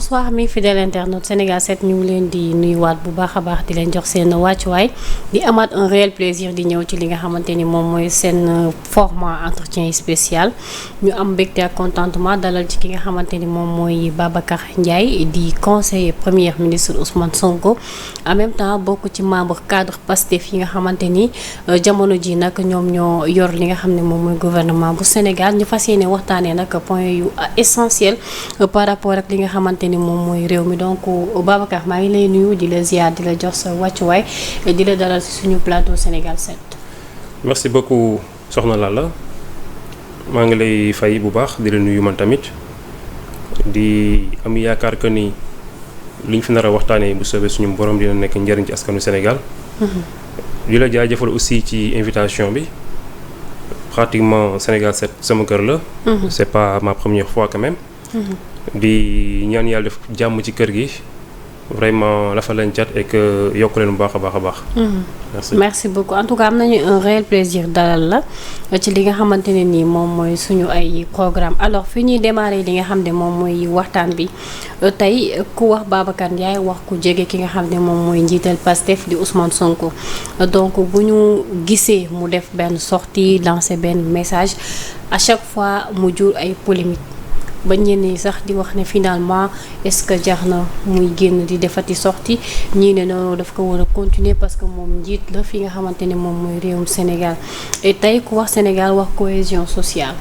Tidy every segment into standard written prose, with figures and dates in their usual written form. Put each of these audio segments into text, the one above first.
bonsoir mes fidèles internautes Sénégal 7 ñu ngi leen di nuyuwaat bu baax a baax di leen jox seen wàccuwaay di amaat un réel plaisir di ñëw ci li nga xamante ni moom mooy seen format entretien spécial ñu am mbégte ak contentement dalal ci ki nga xamante ni moom mooy Babacar Ndiaye di conseiller premier ministre Ousmane Sonko en même temps bokk ci membre cadre Pastef yi nga xamante ni jamono ji nag ñoom ñoo yor li nga xam ne moom mooy gouvernement bu Sénégal ñu fas yéene waxtaanee nag point yu essentiel par rapport ak li nga xamante ni moom mooy réew mi donc Babacar maa ngi lay nuyu di la ziar di la jox sa wàccuwaay di la dalal ci suñu plateau Sénégal 7. merci beaucoup soxna Lalla maa ngi lay fay bu baax di la nuyu man tamit di am yaakaar que ni liñ fi nar a waxtaanee bu soobee suñu borom dina nekk njëriñ ci askanu Sénégal. di la jaajëfal aussi ci invitation bi pratiquement Sénégal 7 sama kër la. c'est pas ma première fois quand même. di ñaan yàlla def jàmm ci kër gi vraiment la fa leen cat et que yokk leen bu baax a baax a baax. merci beaucoup en tout cas am nañu un réel plaisir dalal la ci li nga xamante ne nii moom mooy suñu ay programme alors fi ñuy démarrer li nga xam ne moom mooy waxtaan bi tey ku wax Babacar Ndiaye wax ku jege ki nga xam ne moom mooy njiital Pastef di Ousmane Sonko donc bu ñu gisee mu def benn sortie lancer benn message à chaque fois mu jur ay polémique ba ñenn ñi sax di wax ne finalement est-ce que jar na muy génn di defati sorti ñii ne noonu daf ko war a continuer parce que moom njiit la fi nga xamante ne moom mooy réewum Sénégal et tey ku wax Sénégal wax cohésion sociale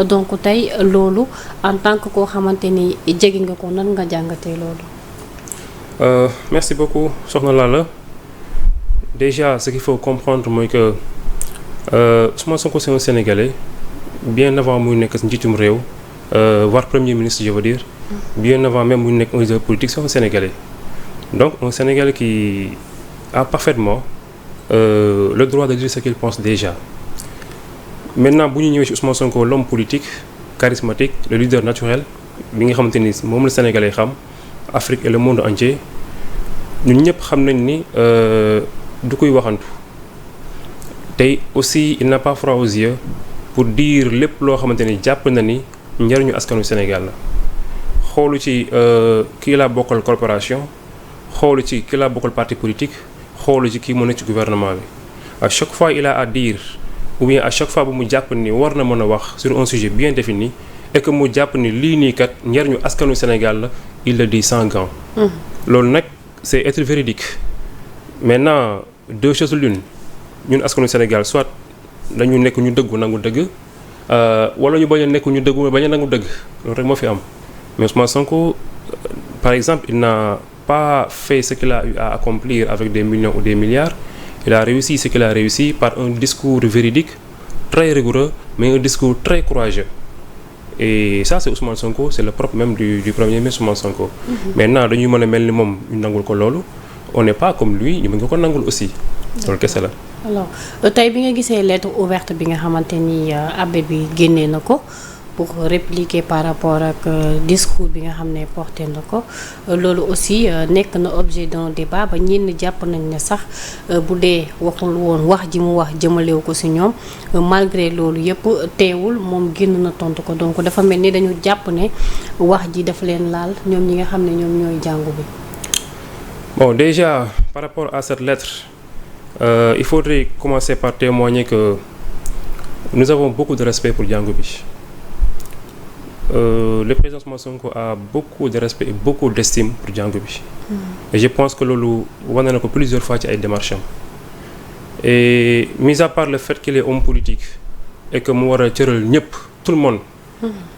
donc tey loolu en tant que koo xamante ni jege nga ko nan nga jàngatee loolu. merci beaucoup soxna Lalla déjà ce qu'il faut comprendre mooy que Ousmane Sonko c'est un Sénégalais bien avant muy nekk njiitum réew. Voire premier ministre je veux dire bien avant même mu nekk un leader politique c'est un Sénégalais donc un Sénégalais qui a parfaitement le droit de dire ce qu'il pense déjà maintenant bu ñu ñëwee ci Ousmane Sonko l'homme politique charismatique le leader naturel bi nga xamante ni moom la Sénégalais xam Afrique et le monde entier ñun ñëpp xam nañ ni du koy waxantu tey aussi il n'a pas froid aux yeux pour dire lépp loo xamante ni jàpp na ni njëriñu askanu Sénégal la xoolu ci kii laa bokkal corporation xoolu ci kii laa bokkal parti politique xoolu ci kii mu nekk ci gouvernement bi à chaque fois il a à dire ou bien à chaque fois bu mu jàpp ni war na mën a wax sur un sujet bien défini et que mu jàpp ni lii nii kat njëriñu askanu Sénégal la il le dit sans gants. loolu nag c'est être véridique maintenant deux choses l'une ñun askanu Sénégal soit dañu nekk ñu dëggu nangu dëgg. wala ñu bañ a nekk ñu dëggu bañ a nangu dëgg loolu rek moo fi am mais Ousmane Sonko par exemple il n'a pas fait ce qu'il a eu à accomplir avec des millions ou des milliards il a réussi ce qu'il a réussi par un discours véridique très rigoureux mais un discours très courageux et ça c'est Ousmane Sonko c'est le propre même du premier ministre Ousmane Sonko. Maintenant dañuy mën a mel ni moom ñu nangul ko loolu on n'est pas comme lui ñu mën nga ko nangul aussi loolu kese la. alors tey bi nga gisee lettre ouverte bi nga xamante ni abbé bi génnee na ko pour répliquer par rapport ak discours bi nga xam ne porté na ko loolu aussi nekk na objet d'un débat ba ñenn jàpp nañ ne sax bu dee waxul woon wax ji mu wax jëmalewu ko ci ñoom malgré loolu yëpp teewul moom génn na tontu ko donc dafa mel ni dañu jàpp ne wax ji dafa leen laal ñoom ñi nga xam ne ñoom ñooy jàngu bi. Bon déjà par rapport à cette lettre. Il faudrait commencer par témoigner que nous avons beaucoup de respect pour Django bi. Le président Ousmane Sonko a beaucoup de respect et beaucoup d'estime pour Django bi. Et je pense que loolu wane na ko plusieurs fois ci ay démarches am. Et mis à part le fait qu'il est homme politique et que mu war a cëral ñëpp tout le monde.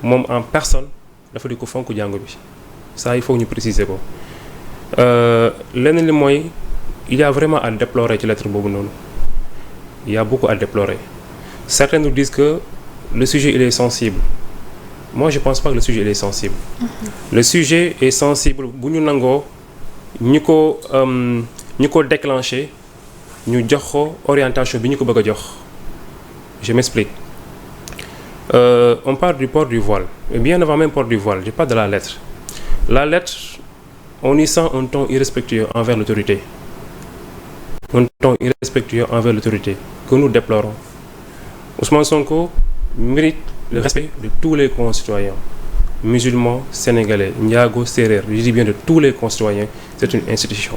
moom en personne dafa di ko fonk Django bi. Ça il faut ñu préciser ko. Leneen li mooy. Il y a vraiment à déplorer ci lettre boobu noonu il y a beaucoup à déplorer certains nous disent que le sujet il est sensible moi je pense pas que le sujet il est sensible. Le sujet est sensible bu ñu nangoo ñi ko déclenché ñu jox ko orientation bi ñu ko bëgg a jox je m'explique on parle du port du voile et bien avant même port du voile je parle de la lettre on y sent un ton irrespectueux envers l'autorité. Un ton irrespectueux envers l'autorité que nous déplorons. Ousmane Sonko mérite le respect de tous les concitoyens. musulman sénégalais njaago séeréer je dis bien de tous les concitoyens c'est une institution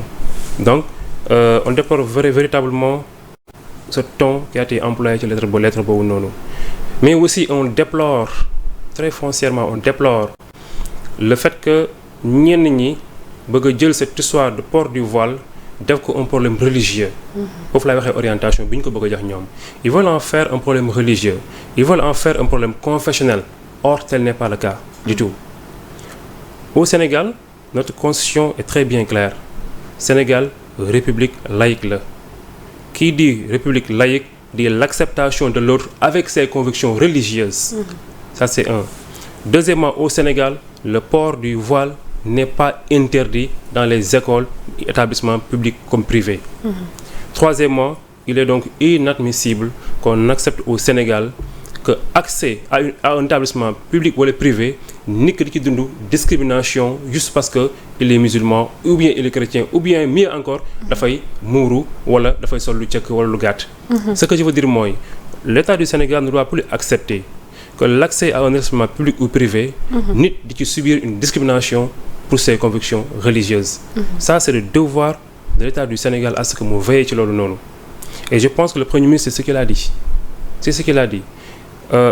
donc on déplore véritablement ce ton qui a été employé ci lettre boobu noonu mais aussi on déplore très foncièrement on déplore le fait que ñenn ñi bëgg a jël cette histoire de port du voile def ko un problème religieux foofu laay waxee orientation bi ñu ko bëgg a jox ñoom ils veulent en faire un problème religieux ils veulent en faire un problème confessionnel or tel n'est pas le cas du tout au Sénégal notre constitution est très bien claire Sénégal république laïque la qui dit république laïque dit l'acceptation de l'autre avec ses convictions religieuses ça c'est un deuxièmement au Sénégal le port du voile n'est pas interdit dans les écoles et établissements publics comme privés. Troisièmement, il est donc inadmissible qu'on accepte au Sénégal que accès à un établissement public wala privé nit ki di ci dund discrimination juste parce que il est musulman ou bien il est chrétien ou bien mieux encore dafay muuru wala dafay sol lu cëkk wala lu gàtt. Ce que je veux dire mooy l'État du Sénégal ne doit plus accepter que l'accès à un établissement public ou privé nit di ci subir une discrimination pour ses convictions religieuses. Ça c'est le devoir de l'État du Sénégal à ce que mu veille ci loolu noonu et je pense que le Premier ministre c'est ce qu'il a dit c'est ce qu'il a dit.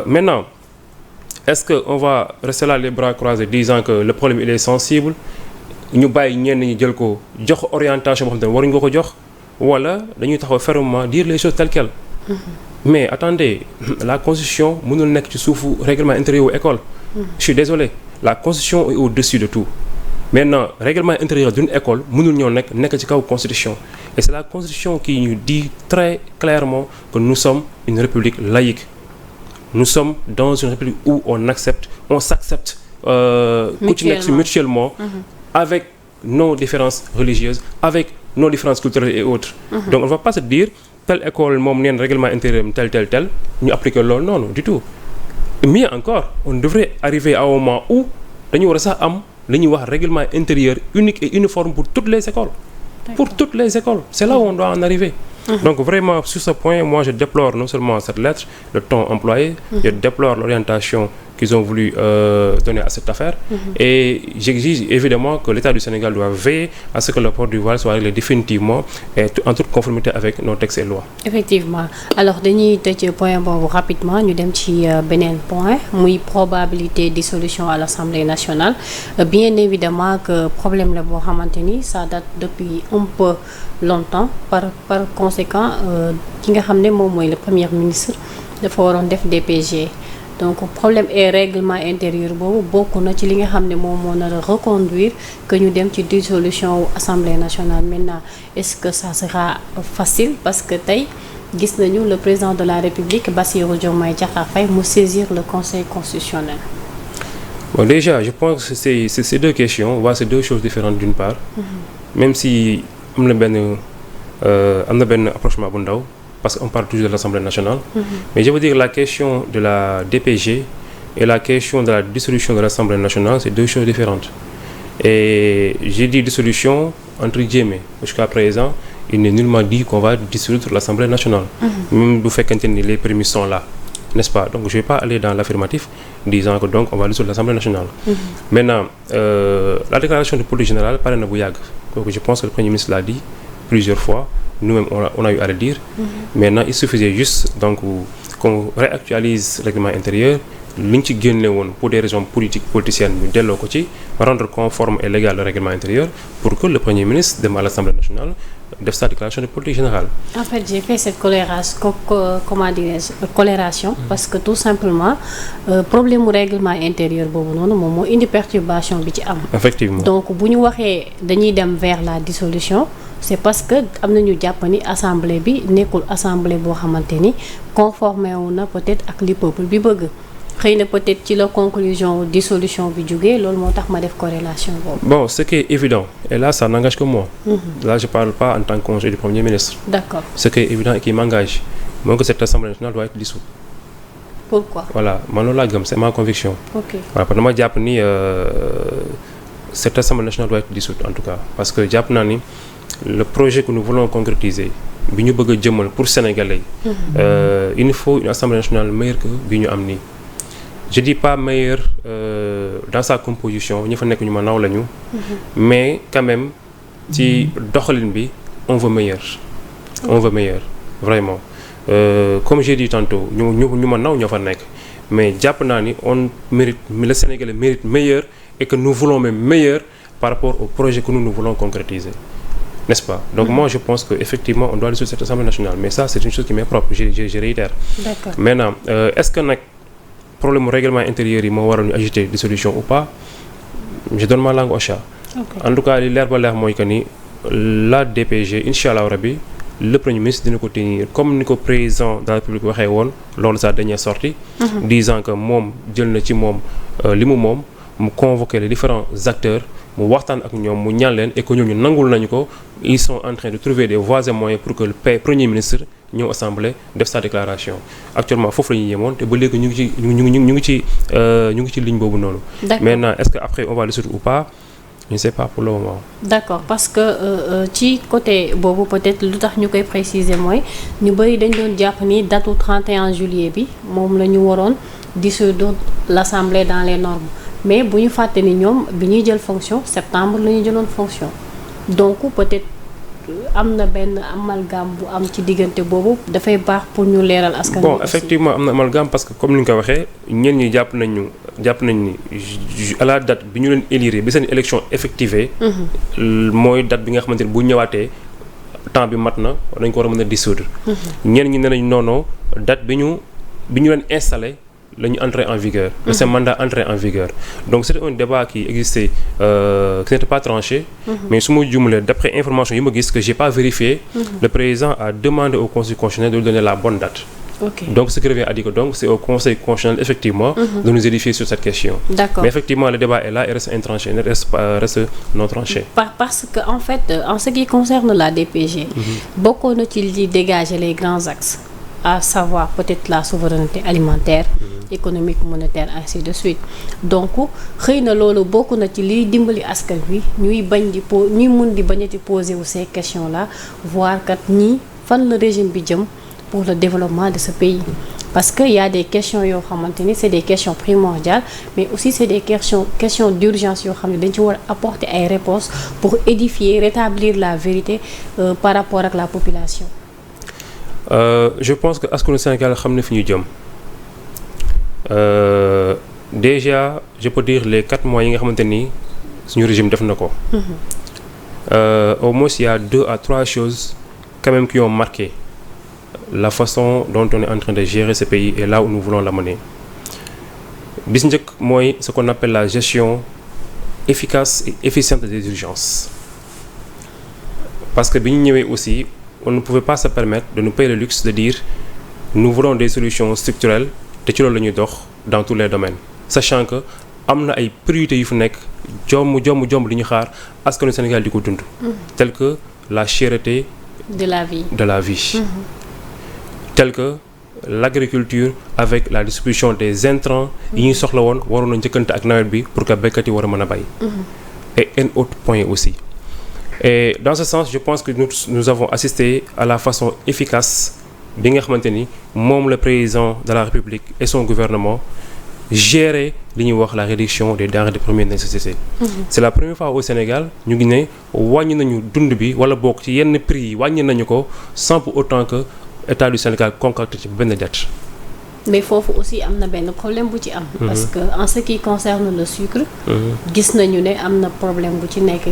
Maintenant est-ce que on va rester là les bras croisés disant que le problème il est sensible ñu bàyyi ñenn ñi jël ko jox orientation boo xam ne waruñu ko jox wala dañuy taxaw fermement dire les choses telles quelles. Mais attendez la constitution mënul nekk ci suufu règlement intérieur wu école. Je suis désolé la constitution est au-dessus de tout. Maintenant règlement intérieur d'une école mënul ñoo nekk ci kaw constitution et c'est la constitution qui nous dit très clairement que nous sommes une république laïque. Nous sommes dans une république où on s'accepte ku ci nekk mutuellement avec nos différences religieuses avec nos différences culturelles et autres. Donc on ne va pas se dire telle école moom neen règlement intérieur tel ñu appliquer loolu noonu du tout. Mieux encore on devrait arriver à un moment où dañu war a sax am li ñuy wax règlement intérieur unique et uniforme pour toutes les écoles. Pour toutes les écoles c'est là où on doit en arriver. Donc vraiment sur ce point moi je déplore non seulement cette lettre le ton employé je déplore l'orientation qu'ils ont voulu donner à cette affaire et j'exige évidemment que l'État du Sénégal doit veiller à ce que le port du voile soit réglé définitivement et en toute conformité avec nos textes et lois. Effectivement alors dañuy tëj point boobu rapidement ñu dem ci beneen point muy probabilité dissolution à l'Assemblée nationale bien évidemment que problème la boo xamante ni ça date depuis un peu longtemps par conséquent ki nga xam ne moom mooy le premier ministre dafa waroon def DPG donc problème et règlement intérieur boobu bokk na ci li nga xam ne moom moo nar a reconduire que ñu dem ci dissolution wu Assemblée nationale maintenant est-ce que ça sera facile parce que tey gis nañu le président de la République Bassirou Diomaye Diakhar Faye mu saisir le Conseil constitutionnel. Bon déjà je pense que c'est ces deux questions c'est deux choses différentes d'une part même si am na benn approchement bu ndaw parce qu'on parle toujours de l'Assemblée nationale mais je veux dire la question de la DPG et la question de la dissolution de l'Assemblée nationale c'est deux choses différentes et j'ai dit dissolution entre guillemets jusqu'à présent il n'est nullement dit qu'on va dissoudre l'Assemblée nationale même bu fekkente ni les prémices sont là n'est-ce pas donc je vais pas aller dans l'affirmatif disant que donc on va dissoudre l'Assemblée nationale maintenant la déclaration de politique générale pare na bu yàgg kooku je pense que le Premier ministre l'a dit plusieurs fois nous-mêmes on a eu à le dire maintenant il suffisait juste donc qu'on réactualise le règlement intérieur li ñu ci génne woon pour des raisons politiciennes ñu delloo ko ci rendre conforme et légal le règlement intérieur pour que le Premier ministre dem à l'Assemblée nationale def sa déclaration de politique générale. En fait j'ai fait cette colération parce que tout simplement problème mu règlement intérieur boobu noonu moom moo indi perturbation bi ci am. Effectivement donc bu ñu waxee dañuy dem vers la dissolution c'est parce que am na ñu jàpp ni assemblée bi nekkul assemblée boo xamante ni conformé wu na peut-être ak li peuple bi bëgg. xëy na peut-être ci la conclusion dissolution bi jógee loolu moo tax ma def corrélation boobu. Bon ce qui est évident et là ça n'engage que moi. Là je parle pas en tant que conseiller du Premier ministre. D'accord. Ce qui est évident et qui m'engage mooy que cette Assemblée nationale doit être dissoute. Pourquoi? Voilà man loolu laa gëm c'est ma conviction. Ok. Voilà parce que dama jàpp ni cette Assemblée nationale doit être dissoute en tout cas parce que jàpp naa ni le projet que nous voulons concrétiser bi ñu bëgg a jëmal pour Sénégalais yi. Il nous faut une Assemblée nationale meilleure que bi ñu am nii. je dis pas meilleur dans sa composition ñi fa nekk ñu ma naw lañu. mais quand même ci doxalin bi on veut meilleur. on veut meilleur vraiment comme j'ai dit tantôt ñu ma naw ñoo fa nekk mais jàpp naa ni on mérite le Sénégalais mérite meilleur et que nous voulons même meilleur par rapport au projet que nous voulons concrétiser. N'est-ce pas? Donc moi je pense qu'effectivement on doit aller sur cette Assemblée nationale mais ça c'est une chose qui m'est propre je réitère. D'accord. Maintenant est-ce que nag problème mu règlement intérieur yi moo waral ñu agiter dissolution ou pas je donne ma langue au chat. En tout cas li leer ba leer mooy que ni la DPG incha allah rabi le premier ministre dina ko tenir comme ni ko président de la République waxee woon loolu sa dernière sortie. disant que moom jël na ci moom li mu moom mu convoquer les différents acteurs. mu waxtaan ak ñoom mu ñaan leen et que ñooñu nangul nañu ko ils sont en train de trouver des voies et moyens pour que le premier ministre ñëw assemblée def sa déclaration actuellement foofu la ñuy yemoon te ba léegi ñu ngi ci ligne boobu noonu. Maintenant est-ce que après on va le dissoudre ou pas je ne sais pas pour le moment. D'accord parce que ci côté boobu peut-être lu tax ñu koy préciser mooy ñu bëri dañ doon jàpp ni datu 31 juillet bi moom la ñu waroon dissoudre l'assemblée dans les normes. mais bu ñu fàtte ni ñoom bi ñuy jël fonction septembre la ñu jëloon fonction donc peut-être am na benn amalgame bu am ci diggante boobu dafay baax pour ñu leeral askan bon effectivement am na amalgame parce que comme ni nga ko waxee ñenn ñi jàpp nañ ni à la date bi ñu leen élire bi seen élection effective mooy date bi nga xamante ni bu ñëwaatee temps bi mat na dañ ko war a mën a dissoudre ñenn ñi ne nañ non date bi ñu leen installé la ñu entrer en vigueur. Ce mandat entrer en vigueur. Donc c'était un débat qui existait qui n'était pas tranché. Mais su ma jumlee d'après information yi ma gis que j'ai pas vérifié. Le président a demandé au Conseil constitutionnel de lui donner la bonne date. Donc ce qui revient à dire que donc c'est au Conseil constitutionnel effectivement de nous édifier sur cette question. D'accord. Mais effectivement le débat est là et reste intranché, ne reste non tranché. Parce que en fait en ce qui concerne la DPG. bokkoon na ci li dégager les grands axes. À savoir peut-être la souveraineté alimentaire économique monétaire ainsi de suite donc xëy na loolu bokk na ci liy dimbali askan wi ñuy mun di bañati poser wu ces questions là voir kat ñii fan la régime bi jëm pour le développement de ce pays parce que y a des questions yoo xamante ni c'est des questions primordiales mais aussi c'est des questions d'urgence yoo xam ne dañ ci war a apporter ay réponses pour édifier rétablir la vérité par rapport ak la population. Je pense que askanu Sénégal xam na fi ñu jëm déjà je peux dire les 4 mois yi nga xamante ni suñu régime def na ko. Au moins il y a 2 à 3 choses quand même qui ont marqué la façon dont on est en train de gérer ce pays et là où nous voulons l'amener. Bis njëkk mooy ce qu'on appelle la gestion efficace et efficiente des urgences parce que bi ñu ñëwee aussi. On ne pouvait pas se permettre de nous payer le luxe de dire nous voulons des solutions structurelles te ci loolu la ñuy dox dans tous les domaines sachant que am na ay priorités yu fu nekk jomb li ñu xaar askanu Sénégal di ko dund. tel que la cherté de la vie. tel que l'agriculture avec la distribution des intrants yi ñuy soxla woon waroon na njëkkante ak nawet bi pour que béykat yi war a mën a bay. et un autre point aussi. Et dans ce sens je pense que nous avons assisté à la façon efficace bi nga xamante ni moom le président de la République et son gouvernement gérer li ñuy wax la réduction des denrées de première nécessité. C'est la première fois au Sénégal ñu ngi ne wàññi nañu dund bi wala bokk ci yenn prix yi wàññi nañu ko sans pour autant que État du Sénégal concocte ci benn dette. mais foofu aussi am na benn problème bu ci am. parce que en ce qui concerne le sucre. gis nañu ne am na problème bu ci nekk.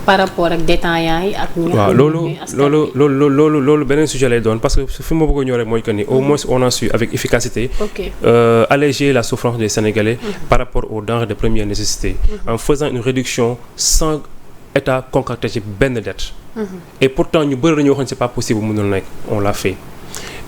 par rapport ak détaillants yi ak. ñi nga xam ne loolu beneen sujet lay doon parce que fi ma bëgg a ñëw rek mooy que ni au moins on a su avec efficacité. Alléger la souffrance des Sénégalais. par rapport aux denrées de première nécessité. en faisant une réduction sans État concocter ci benn dette. et pourtant ñu bëri dañu waxoon c'est pas possible mënul nekk on l'a fait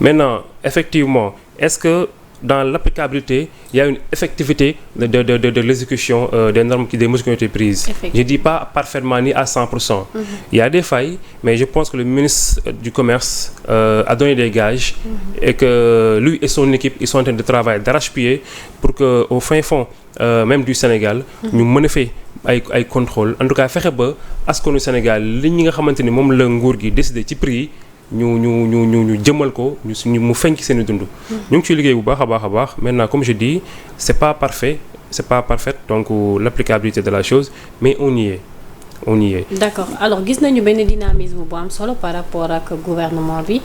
maintenant effectivement est-ce que dans l'applicabilité il y a une effectivité de l'exécution des normes des mesures qui ont été prises. Je dis pas parfaitement ni à 100%. Il y a des failles mais je pense que le ministre du commerce a donné des gages et que lui et son équipe ils sont en train de travailler d'arrache-pied pour que au fin fond même du Sénégal ñu mën a fi ay contrôle en tout cas fexe ba askanu Sénégal li ñi nga xamante ni moom la nguur gi décidé ci prix ñu jëmal ko ñu mu feeñ ci seen i dund. ñu ngi ciy liggéey bu baax a baax maintenant comme je dis c'est pas parfait donc l'applicabilité de la chose mais on y est. D'accord alors gis nañu benn dynamisme bu am solo par rapport ak gouvernement bi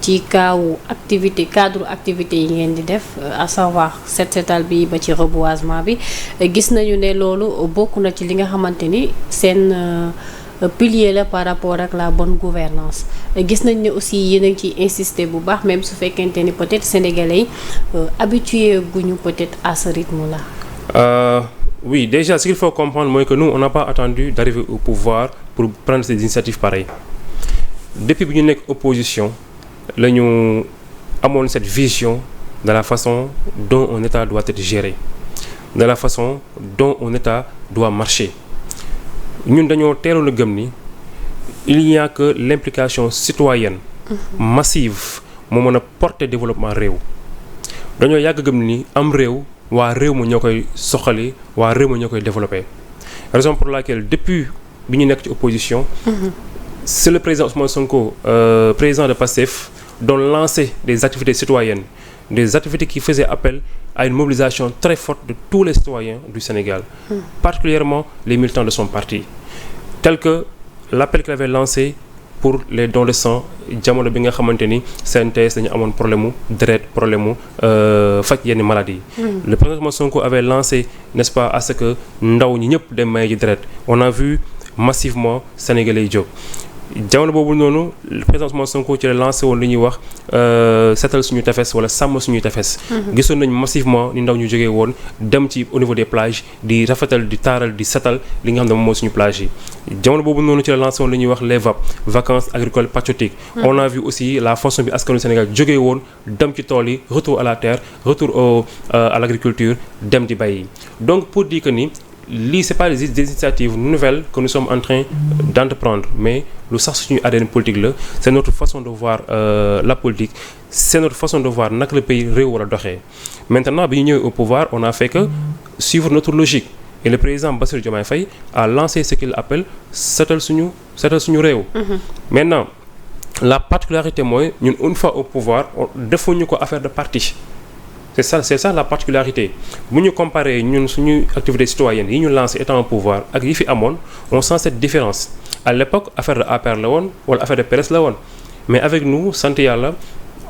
ci cadre activité yi ngeen di def à savoir setal bi ba ci reboisement bi gis nañu ne loolu bokk na ci li nga xamante ni seen pilier la par rapport ak la bonne gouvernance gis nañ ne aussi yéen a ngi ciy insister bu baax même su fekkente ni peut-être sénégalais yi habitué guñu peut-être à ce rythme-là. Oui, déjà, ce qu'il faut comprendre, moi, que nous, on n'a pas attendu d'arriver au pouvoir pour prendre ces initiatives pareilles. Depuis que nous sommes en opposition, nous avons cette vision de la façon dont un État doit être géré, de la façon dont un État doit marcher. Nous avons tellement de ni il n'y a que l'implication citoyenne massive qui peut porter le développement réel. Nous avons ni am réew waa réew ma ñoo koy soxali waa réew ma ñoo koy développé raison pour laquelle depuis bi ñu nekk ci opposition c'est le président Ousmane Sonko président de PASTEF dont lancer des activités citoyennes des activités qui faisaient appel à une mobilisation très forte de tous les citoyens du Sénégal particulièrement les militants de son parti tel que l'appel qu'il avait lancé pour les dons de sang jamono bi nga xamante ni CNTS dañu amoon problème mu deret problème mu faj yenn maladies le président Sonko avait lancé n'est-ce pas à ce que ndaw ñi ñëpp dem may ji deret on a vu massivement sénégalais yi jóg jamono boobu noonu le président Sonko ci la lancé woon li ñuy wax setal suñu tefes wala sàmm suñuy tefes gisoon nañ massivement ni ndaw ñu jógee woon dem ci au niveau des plages di rafetal di taaral di setal li nga xam ne moom mooy suñu plage yi jamono boobu noonu ci la lancé woon li ñuy wax les VAP vacances agricoles patriotiques on a vu aussi la façon bi askanu Sénégal jógee woon dem ci tool yi retour à la terre retour à l'agriculture dem di bay yi donc pour dire que ni lii c'est pas des initiatives nouvelles que nous sommes en train d'entreprendre mais lu sax suñu ADN politique la c'est notre façon de voir la politique c'est notre façon de voir naka le pays réew war a doxee maintenant bi ñu ñëwee au pouvoir on a fait que suivre notre logique et le président Bassirou Diomaye Faye a lancé ce qu'il appelle setal suñu réew maintenant la particularité mooy ñun une fois au pouvoir defuñu ko affaire de parti c'est ça la particularité bu ñu comparer ñun suñu activité citoyenne yi ñu lancé étant au pouvoir ak yi fi amoon on sent cette différence à l'époque affaire de APR la woon wala affaire de PDS la woon mais avec nous sant yàlla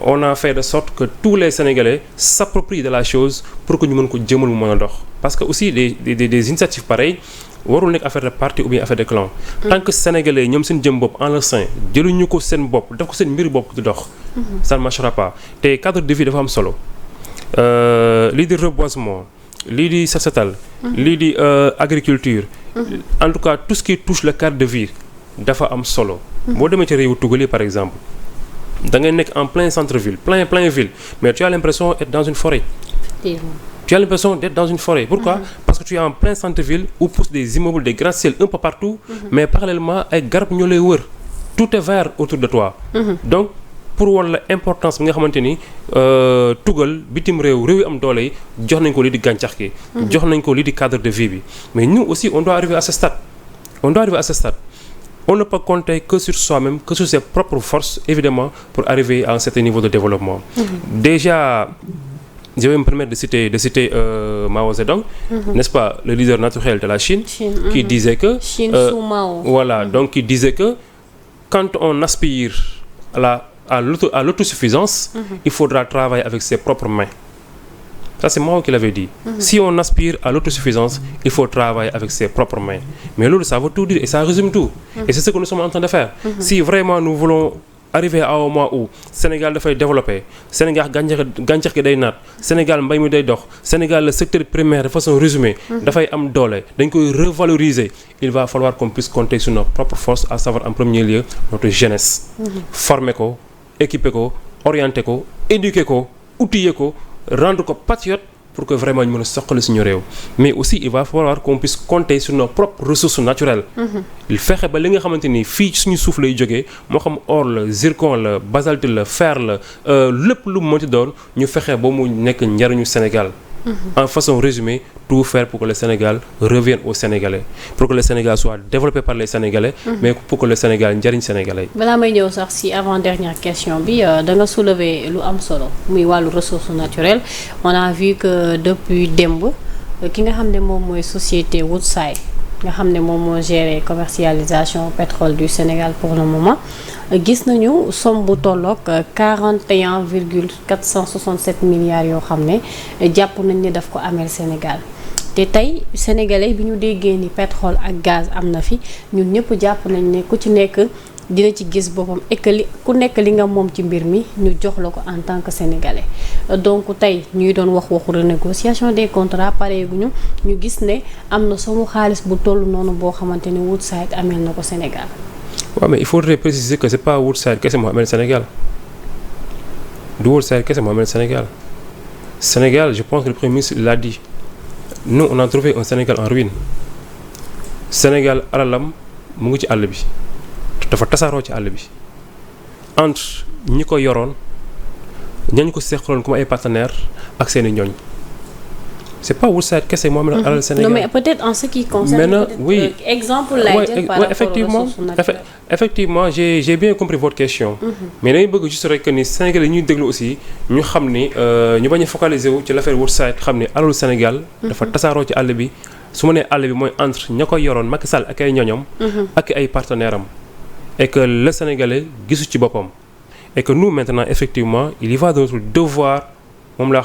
on a fait de sorte que tous les Sénégalais s'approprient de la chose pour que ñu mën ko jëmal mu mën a dox parce que aussi des initiatives pareilles warul nekk affaire de parti ou bien affaire de clan tant que Sénégalais ñoom seen jëm bopp en leur sein jëluñu ko seen bopp def ko seen mbiri bopp di dox ça ne marchera pas te cadre de vie dafa am solo lii di reboisement lii di setal lii di agriculture en tout cas tout ce qui touche le cadre de vie dafa am solo boo demee ci réewu Tugal yi par exemple da ngay nekk en plein centre-ville plein ville mais tu as l'impression d'être dans une forêt pourquoi parce que tu es en plein centre-ville où poussent des immeubles des gratte-ciel un peu partout mais parallèlement ay garab ñoo lay wër tout est vert autour de toi donc pour wala importance bi nga xamante ni tugal bitim réew yi am doole yi jox nañ ko lii di gàncax gi jox nañ ko lii di cadre de vie bi mais nous aussi on doit arriver à ce stade on ne peut compter que sur soi-même que sur ses propres forces évidemment pour arriver à un certain niveau de développement déjà je vais me permettre de citer Mao Zedong n'est-ce pas le leader naturel de la Chine qui disait que Chine sous Mao voilà donc qui disait que quand on aspire à l'autosuffisance, il faudra travailler avec ses propres mains. Ça, c'est Mao qui l'avait dit. Si on aspire à l'autosuffisance, il faut travailler avec ses propres mains. Mais là, ça veut tout dire et ça résume tout. Et c'est ce que nous sommes en train de faire. Si vraiment nous voulons arriver à un moment où Sénégal dafay développer Sénégal gàncax gi day naat Sénégal mbay mi day dox Sénégal le secteur primaire de façon résumée dafay am doole dañ koy revaloriser il va falloir qu'on puisse compter sur nos propres forces à savoir en premier lieu notre jeunesse former ko équiper ko orienter ko éduquer ko outiller ko rendre ko patriote pour que vraiment ñu mën a soqali suñu réew mais aussi il va falloir qu'on puisse compter sur nos propres ressources naturelles il fexe ba li nga xamante ni fii suñu suuf lay jógee moo xam or la zircon la basalte la fer la lépp lu mu mënti doon ñu fexe ba mu nekk njariñu Sénégal En façon résumée, tout faire pour que le Sénégal revienne aux Sénégalais, pour que le Sénégal soit développé par les Sénégalais, mais pour que le Sénégal njariñ Sénégalais. balaa may ñëw sax ci avant dernière question bi da nga soulever lu am solo muy wàllu ressources naturelles on a vu que depuis démb ki nga xam ne moom mooy société Woodside nga xam ne moom moo géré commercialisation pétrole du Sénégal pour le moment gis nañu somme bu tolloog 41,467 milliards yoo xam ne jàpp nañ ne daf ko ameel Sénégal te tey sénégalais bi ñu déggee ni pétrole ak gaz am na fi ñun ñëpp jàpp nañ ne ku ci nekk dina ci gis boppam et que ku nekk li nga moom ci mbir mi ñu jox la ko en tant que sénégalais donc tey ñuy doon waxu renégociation des contrats pareeguñu ñu gis ne am na somu xaalis bu toll noonu boo xamante ne Woodside ameel na ko Sénégal. waaw mais il faudrait préciser que c'est pas Woodside kese moo ameel Sénégal du Woodside kese moo ameel Sénégal je pense que le Premier ministre l'a dit nous on a trouvé un Sénégal en ruine Sénégal alalam mu ngi ci àll bi. dafa tasaaroo ci àll bi entre ñi ko yoroon ñañ ko seqaloon comme ay partenaires ak seeni ñooñ c'est pas Woodside kese moo am alal Sénégal. Non mais peut-être en ce qui concerne. Maintenant oui exemple lay jël par rapport aux ressources naturelles. Effectivement j'ai bien compris votre question. Mais dañuy bëgg juste rek ni Sénégal yi ñuy déglu aussi ñu xam ni ñu bañ a focaliser wu ci l'affaire Woodside xam ni alalu Sénégal. dafa tasaaroo ci àll bi su ma nee àll bi mooy entre ña ko yoroon Macky Sall ak ay ñoñam. ak ay partenaires am. Et que le Sénégalais gisu ci boppam et que nous maintenant effectivement il y va de notre devoir moom la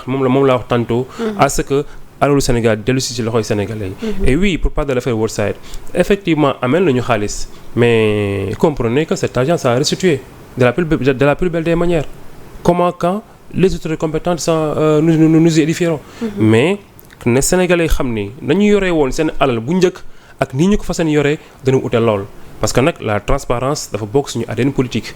wax tantôt à ce que alalu Sénégal dellu si ci loxoy Sénégalais yi et oui pour parler de l'affaire Woodside effectivement amel nañu xaalis mais comprenez que cet argent ça a restitué de la plus belle des manières comment quand les autorités compétentes nous édifieront mais ne Sénégalais xam ni nañu yoree woon seen alal bu njëkk ak nii ñu ko fa seen yoree dañu ute lool parce que nag la transparence dafa bokk suñu ADN politique.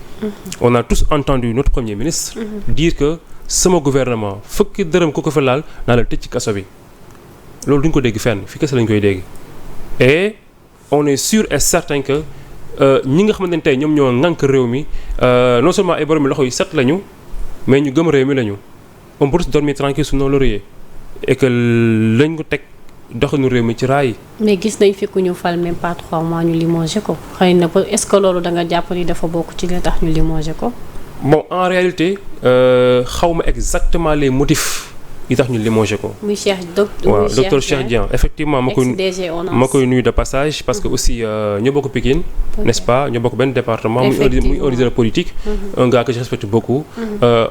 On a tous entendu notre premier ministre dire que sama gouvernement fukki dërëm ku ko fa laal naa la tëj ci kaso bi loolu duñ ko dégg fenn fi kese lañ koy dégg et on est sûr et certain que ñi nga xamante ne tey ñoom ñoo ŋànk réew mi non seulement ay borom loxo yu set lañu mais ñu gëm réew mi lañu on peut dormir tranquille sous nos lauriers et que lañ ko teg doxinu réew mi ci raay. mais gis nañ fi ku ñu fal même pas 3 mois ñu limogé ko xëy na est-ce que loolu da nga jàpp ni dafa bokk ci li tax ñu limogé ko. bon en réalité xawma exactement les motifs yi tax ñu limogé ko. muy docteur Cheikh Dieng effectivement ma koy nuyu de passage parce que aussi ñoo bokk Pikine n'est-ce pas ñoo bokk benn département muy un leader politique un gars que je respecte beaucoup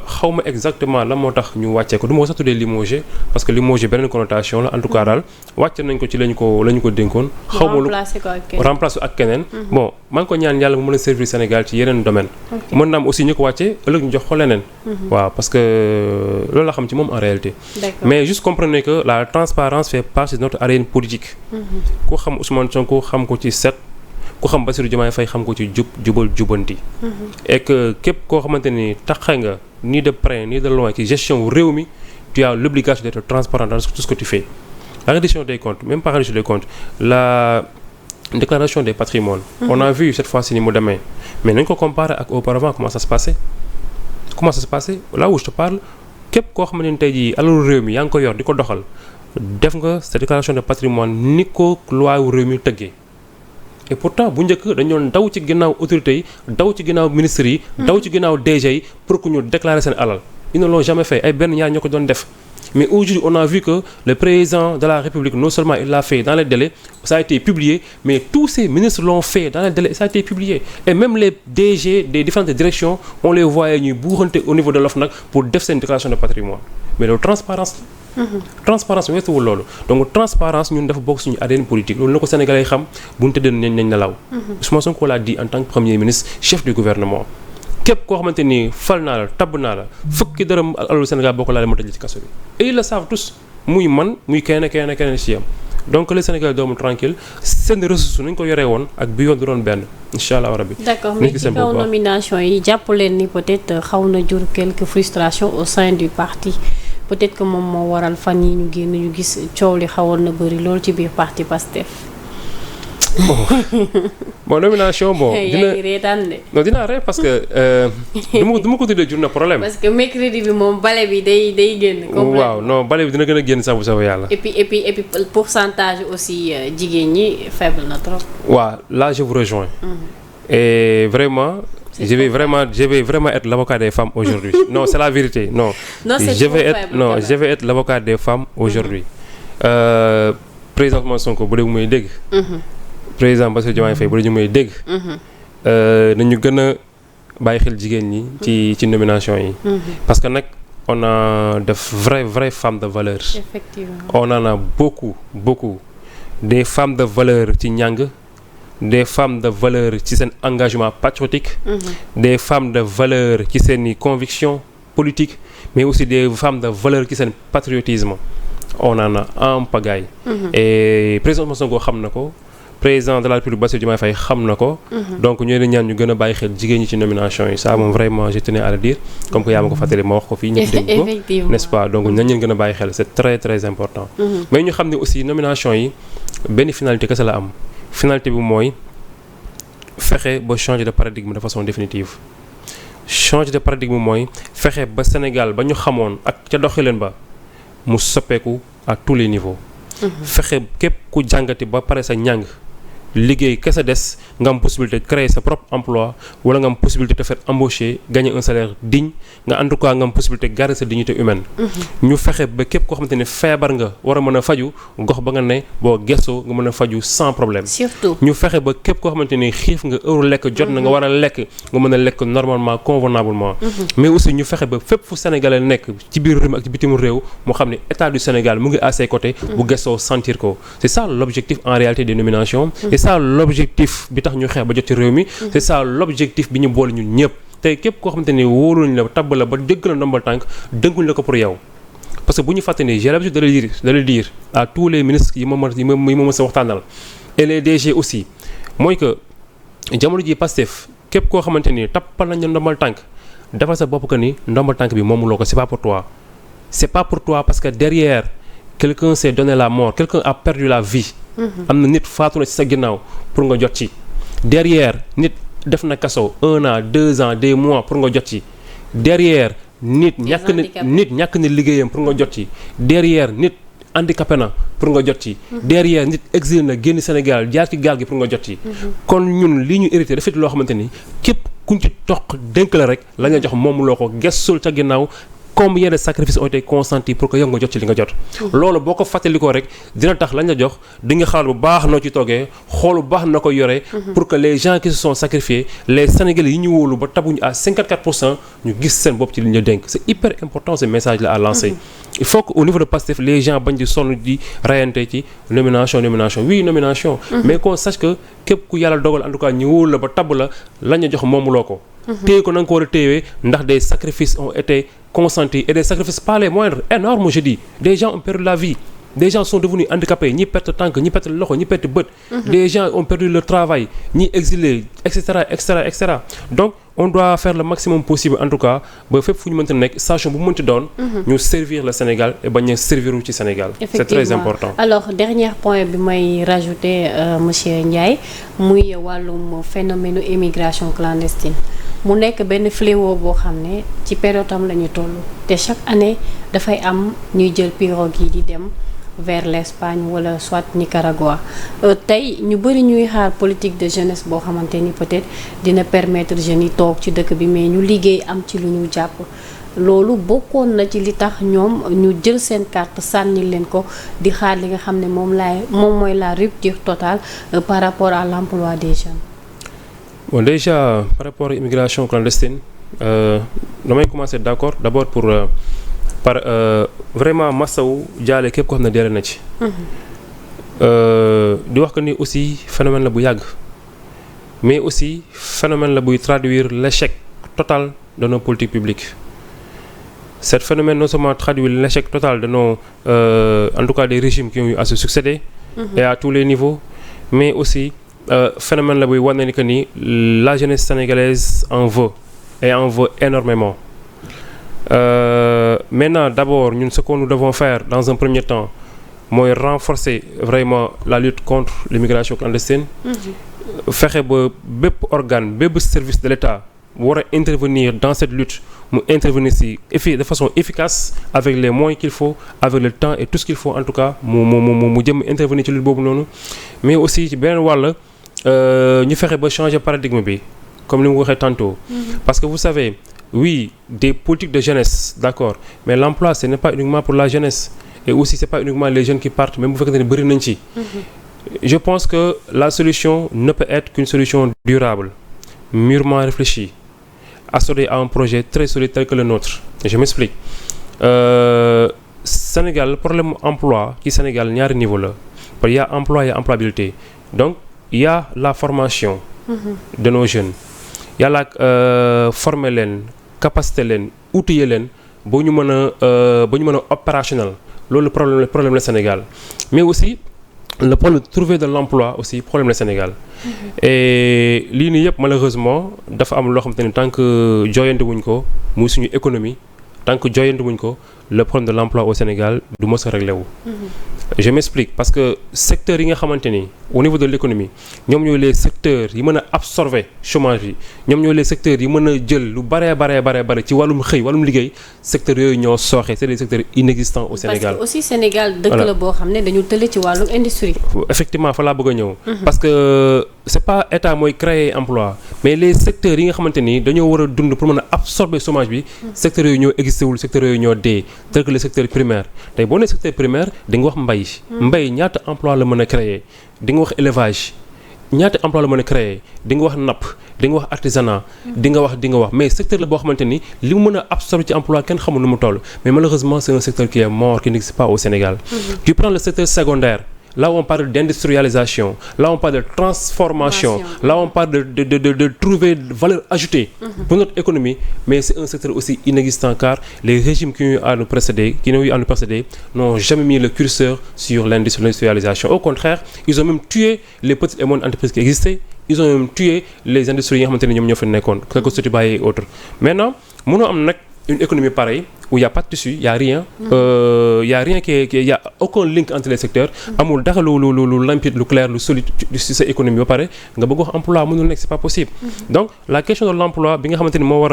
xawma exactement lan moo tax ñu wàccee ko du ma ko sax tuddee limogé parce que limogé beneen connotation la en tout cas daal wàcce nañ ko ci lañu ko dénkoon xawma lu remplacé ak keneen bon maa ngi ko ñaan yàlla mu mën a servir Sénégal ci yeneen domaine mën na am aussi ñu ko wàccee ëllëg ñu jox ko leneen waaw parce que loolu la xam ci moom en réalité. Mais juste comprenez que la transparence fait partie de notre arène politique. ku xam Ousmane Sonko xam ko ci set ku xam Bassirou Diomaye Faye xam ko ci jubal jubanti. Et que képp koo xamante ni taxe nga ni de près ni de loin ci gestion réew mi tu as l'obligation d'être transparent dans tout ce que tu fais. La reddition des comptes même pas reddition des comptes la déclaration des patrimoines. On a vu cette fois-ci ni mu demee mais nañ ko comparer ak auparavant comment ça se passait là où je te parle. képp koo xamante ni tey jii alalu réew mi yaa ngi ko yor di ko doxal def nga sa déclaration de patrimoine ni ko loi wu réew mi tëggee et pourtant bu njëkk dañu doon daw ci ginnaaw autorités yi daw ci ginnaaw ministres yi daw ci ginnaaw DG yi pour que ñu déclarer seen alal ils ne l'ont jamais fait ay benn ñaar ñoo ko doon def mais aujourd'hui on a vu que le président de la République non seulement il l'a fait dans les délais ça a été publié mais tous ces ministres l'ont fait dans les délais ça a été publié et même les DG des différentes directions on les voyait ñuy buuxante au niveau de l'OFNAC pour def seen déclaration de patrimoine mais loolu transparence transparence weesuwul loolu donc transparence ñun dafa bokk suñu ADN politique loolu na ko Sénégalais yi xam bu ñu tëddee nañ nelaw Ousmane Sonko l'a dit en tant que premier ministre chef du gouvernement képp koo xamante ni fal naa la tabb naa la fukki dërëm alalu Sénégal boo ko laalee ma tëj ci kaso bi et ils le savent tous muy man muy keneen ci yam donc les Sénégalais doomu tranquille seen ressources nañ ko yoree woon ak bi yoon du doon benn incha allah rabbi. d'accord mais ci kaw nomination yi jàpp leen ni peut-être xaw na jur quelques frustrations au sein du parti peut-être que moom moo waral fan yi ñu génn ñu gis coow li xawoon na bëri loolu ci biir parti Pastef. bon nomination bon. yaa ngi reetaan de. non dinaa ree parce que du ma ko tuddee journée problème. parce que mercredi bi moom bale bi day génn. waaw non bale bi dina gën a génn sax bu soobee yàlla. et puis pourcentage aussi jigéen ñi faible na trop. waaw là je vous rejoins. Et vraiment. Je vais vraiment être l'avocat des femmes aujourd'hui. Non, c'est la vérité. Non. Je vais être l'avocat des femmes aujourd'hui. Président Ousmane Sonko bu dee muy dégg. Président Bassirou Diomaye Faye bu dee muy dégg. nañu gën a bàyyi xel jigéen ñi ci nomination yi. Parce que nag on a de vraies femmes de valeur. Effectivement. On en a beaucoup des femmes de valeur ci njàng. Des femmes de valeur ci seen engagement patriotique. Des femmes de valeur ci seen conviction politique, mais aussi des femmes de valeur ci seen patriotisme. On en a en pagaille. Et président Ousmane Sonko xam na ko, président de la République Bassirou Diomaye Faye xam na ko. Donc ñoo leen ñaan ñu gën a bàyyi xel jigéen ñi ci nomination yi ça moom vraiment je tenais à le dire. Comme que yaa ma ko fàttali ma wax ko fii ñëpp dégg ko. N'est-ce pas donc nañ leen gën a bàyyi xel c'est très important. Mais ñu xam ne aussi nomination yi benn finalité kese la am. Finalité bi mooy fexe ba changer de paradigme de façon définitive changer de paradigme mooy fexe ba Sénégal ba ñu xamoon ak ca doxalin ba mu soppeeku à tous les niveaux. fexe képp ku jàngati ba pare sa njàng liggéey kese des nga am possibilité de créer sa propre emploi wala nga am possibilité de faire embaucher gagner un salaire digne nga en tout cas nga am possibilité garder sa dignité humaine. ñu fexe ba képp koo xamante ne feebar nga war a mën a faju gox ba nga ne boo gëstoo nga mën a faju sans problème. surtout ñu fexe ba képp koo xamante ni xiif nga heure lekk jot na nga war a lekk nga mën a lekk normalement convenablement. mais aussi ñu fexe ba fépp fu Sénégalais nekk ci biir réew mi ak ci bitim réew moo xam ne état du Sénégal mu ngi à ses côtés. bu gëstoo sentir ko c'est ça l'objectif en réalité des nominations. c'est ça l'objectif bi tax ñu xeex ba jot ci réew mi. c'est ça l'objectif bi ñu boole ñun ñëpp. tey képp koo xamante ni wóoruñ la tabb la ba dégg la ndombal tànk dënkuñ la ko pour yow parce que bu ñu fàtte ni j'ai l'habitude de le dire à tous les ministres yi ma mës a waxtaanal et les DG aussi mooy que jamono ji Pastef képp koo xamante ni tappal nañ la ndombal tànk defal sa bopp que ni ndombal tànk bi moomuloo ko c'est pas pour toi parce que derrière quelqu'un s'est donné la mort quelqu'un a perdu la vie. am na nit faatu na ci sa ginnaaw pour nga jot ci derrière nit def na kaso 1 an 2 ans des mois pour nga jot ci derrière nit ñàkk na liggéeyam pour nga jot ci derrière nit handicapé na pour nga jot ci derrière nit exilé na génn Sénégal jaar ci gaal gi pour nga jot ci kon ñun li ñu hérité dafa loo xamante ni képp kuñ ci toq dénk la rek la nga jox moom loo ko gestul ca ginnaaw combien de sacrifices ont été consentis pour que yow nga jot ci li nga jot. loolu boo ko fàttalikoo rek dina tax lañ la jox di nga xalaat bu baax noo ci toggee xool bu baax na ko yoree. pour que les gens qui se sont sacrifiés les Sénégalais yi ñu wóolu ba tabuñu à 54% ñu gis seen bopp ci li ñu dénk c'est hyper important ce message là à lancer. il faut que au niveau de Pastef les gens bañ di sonn di rayante ci nomination oui nomination. mais qu'on sache que képp ku yàlla dogal en tout cas ñu wóolu la ba tabb la lañ la jox moomuloo ko. téye ko na nga ko war a téyewee ndax des sacrifices ont été consentis et des sacrifices pas les moindres énormes je dis des gens ont perdu la vie des gens sont devenus handicapés ñi perte tànk ñi perte loxo ñi perte bët. des gens ont perdu leur travail ñi exilés et cetera donc on doit faire le maximum possible en tout cas ba fépp fu ñu mënti nekk station bu mu mënti doon. ñu servir le Sénégal et bañ a servir ci Sénégal. c'est très important. alors dernier point bi may rajouter monsieur Ndiaye muy wàllum phénomène immigration clandestine. mu nekk benn fléau boo xam ne ci période am la ñu toll te chaque année dafay am ñuy jël pirogue yi di dem vers l'Espagne wala soit Nicaragua tey ñu bëri ñuy xaar politique de jeunesse boo xamante ni peut-être dina permettre jeunes yi toog ci dëkk bi mais ñu liggéey am ci lu ñu jàpp loolu bokkoon na ci li tax ñoom ñu jël seen carte sànni leen ko di xaar li nga xam ne moom mooy la rupture totale par rapport à l'emploi des jeunes. Bon déjà par rapport à l'immigration clandestine damay commencer d'abord pour par vraiment massawu jaale képp koo xam ne deere na ci. di wax que ni aussi phénomène la bu yàgg mais aussi phénomène la buy traduire l'échec total de nos politiques publiques. Cet phénomène non seulement traduit l'échec total de nos en tout cas des régimes qui ont eu à se succéder. Et à tous les niveaux mais aussi phénomène la buy wane ni que ni la jeunesse sénégalaise en veut et en veut énormément. Maintenant d'abord ñun ce que nous devons faire dans un premier temps mooy renforcer vraiment la lutte contre l'immigration clandestine. fexe ba bépp organe bépp service de l'État war a intervenir dans cette lutte mu intervenir de façon efficace avec les moyens qu'il faut avec le temps et tout ce qu'il faut en tout cas mu jëm intervenir ci lutte boobu noonu mais aussi ci beneen wàll ñu fexe ba changer paradigme bi comme li mu waxee tantôt. Parce que vous savez oui des politiques de jeunesse d'accord mais l'emploi ce n'est pas uniquement pour la jeunesse et aussi c'est pas uniquement les jeunes qui partent même bu fekkee ne bëri nañ ci. Je pense que la solution ne peut être qu'une solution durable, mûrement réfléchie, associée à un projet très solide tel que le nôtre. Je m'explique. Sénégal, le problème emploi qui Sénégal, il y a un niveau là. Il y a emploi, il y a employabilité. Donc, il y a la formation de nos jeunes. Il y a la former leen, capacité leen, outiller leen, ba ñu mën a opérationnel. Loolu le problème le Sénégal. Mais aussi le problème de trouver de l'emploi aussi problème le Sénégal. Et lii nii yëpp malheureusement dafa am loo xamante ni tant que jooyante wuñ ko muy suñu économie tant que jooyante wuñ ko le problème de l'emploi au Sénégal du mës a réglé wu. Je m'explique parce que secteurs yi nga xamante ni au niveau de l'économie ñoom ñooy les secteurs yi mën a absorber chômage yi ñoom ñooy les secteurs yi mën a jël lu bare ci wàllum xëy wàllum liggéey secteurs yooyu ñoo sooxe c'est des secteurs inexistants au Sénégal. Parce que aussi Sénégal dëkk la boo xam ne dañu tële ci wàllum industrie. Effectivement fa laa bëgg a ñëw. Parce que c'est pas état mooy créer emploi mais les secteurs yi nga xamante ni dañoo war a dund pour mën a absorber chômage bi secteurs yooyu ñoo existé wul secteurs yooyu ñoo dee tel que le secteur primaire tey boo nee secteur primaire di nga wax mbay ñaata emploi la mën a créer di nga wax élevage ñaata emploi la mën a créer di nga wax napp di nga wax artisanat di nga wax mais secteur la boo xamante ni li mu mën a absorber ci emploi kenn xamul nu mu toll mais malheureusement c'est un secteur qui est mort qui n'existe pas au Sénégal. Tu prends le secteur secondaire là où on parle d'industrialisation là où on parle de transformation là où on parle de trouver valeur ajoutée pour notre économie mais c'est un secteur aussi inexistant car les régimes qui ont eu à nous précéder n'ont jamais mis le curseur sur l'industrialisation. Au contraire ils ont même tué les petites et moyennes entreprises qui existaient ils ont même tué les industries yi nga xamante ne ñoom ñoo fa nekkoon que Sotiba et autres. Maintenant mënoo am nag une économie pareille où il y a pas de tissu, il y a rien, il y a rien il y a aucun link entre les secteurs. Amul dara lu limpide, lu clair, lu solide ci sa économie ba pare nga bëgg wax emploi mënul nekk c'est pas possible. Donc la question de l'emploi bi nga xamante ni moo war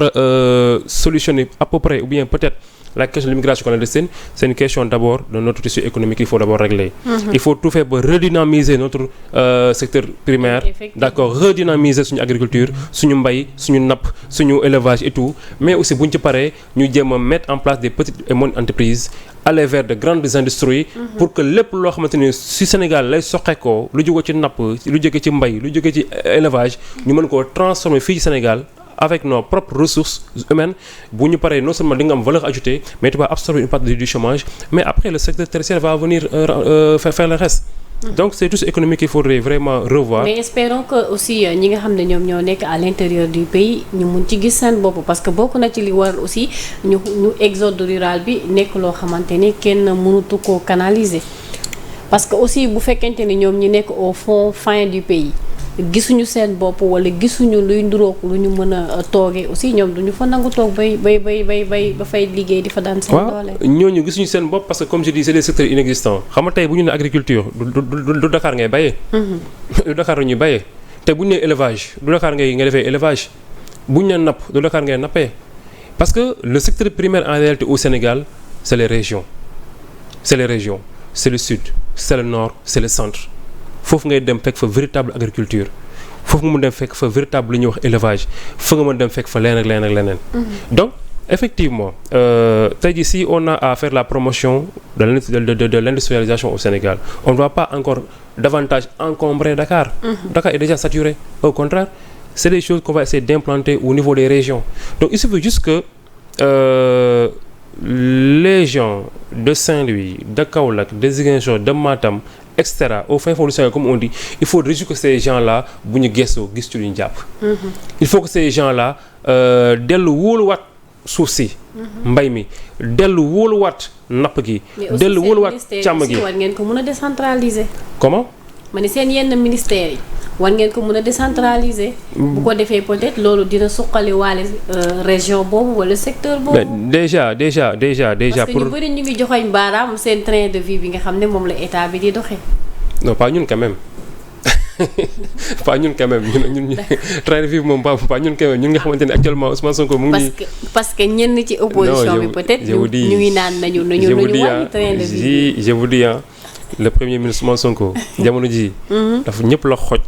a solutionner à peu près ou bien peut-être la question de l'immigration clandestine, c'est une question d'abord de notre tissu économique qu'il faut d'abord régler. Il faut tout faire pour redynamiser notre secteur primaire, d'accord, redynamiser suñu agriculture, suñu mbay, suñu napp, suñu élevage et tout, mais aussi buñ ci paree ñu jéem a mettre en place des petites et moyennes entreprises, aller vers de grandes industries pour que lépp loo xamante ni ci Sénégal lay soqeekoo lu jóge ci napp, lu jóge ci mbay, lu jóge ci élevage, ñu mën koo transformer fii ci Sénégal avec nos propres ressources humaines bu ñu paree non seulement di nga am valeur ajoutée mais tu vas absorber une partie du chômage mais après le secteur tertiaire va venir faire le reste. Donc c'est tout ce économique qu'il faudrait vraiment revoir. Mais espérons que aussi ñi nga xam ne ñoom ñoo nekk à l'intérieur du pays ñu mun ci gis seen bopp parce que bokk na ci li war aussi ñu exode rural bi nekk loo xamante ni kenn mënutu koo canaliser parce que aussi bu fekkente ni ñoom ñi nekk au fin du pays gisuñu seen bopp wala gisuñu luy ndurook lu ñu mën a toogee aussi ñoom duñu fa nangu toog bay ba fay liggéey di fa daan seen doole. ñooñu gisuñu seen bopp parce que comme je dis c'est des secteurs inexistants xam nga tey bu ñu ne agriculture du Dakar ngay bayee. du Dakar la ñuy bayee te bu ñu nee élevage du Dakar ngay defee élevage bu ñu nee napp du Dakar ngay nappee parce que le secteur primaire en réalité au Sénégal c'est les régions c'est le sud c'est le nord c'est le centre. Foofu ngay dem fekk fa véritable agriculture foofu nga mën dem fekk fa véritable lu ñuy wax élevage fa nga mën dem fekk fa leneen ak leneen. Donc effectivement tey jii si on a à faire la promotion de l'industrialisation au Sénégal on ne va pas encore davantage encombrer Dakar. Dakar est déjà saturé au contraire c'est des choses qu'on va essayer d'implanter au niveau des régions donc il suffit juste que les gens de Saint-Louis de Kaolack de Ziguinchor de Matam etc. au fin fond du Sénégal comme on dit il faut juste que ces gens-là bu ñu gëstoo gis ci lu ñu jàpp. Il faut que ces gens-là dellu wóoluwaat suuf si. mbay mi dellu wóoluwaat napp gi. dellu wóoluwaat càmm gi war ngeen ko mën a décentraliser. Comment? ma ne seen yenn ministères yi war ngeen ko mën a décentraliser. bu ko defee peut-être loolu dina suqali waale région boobu wala secteur boobu. déjà parce que ñu bëri ñu ngi joxoñ baaraam seen train de vie bi nga xam ne moom la état bi di doxee. non pas ñun quand même pas ñun quand même ñun train de vie moom pas ñun quand même ñun nga xamante ne actuellement Ousmane Sonko mu ngi. parce que ñenn ci opposition bi peut-être. ñu ngi naan nañu wàññi train de vie. je vous dis le premier ministre Ousmane Sonko jamono ji dafa ñëpp la xoj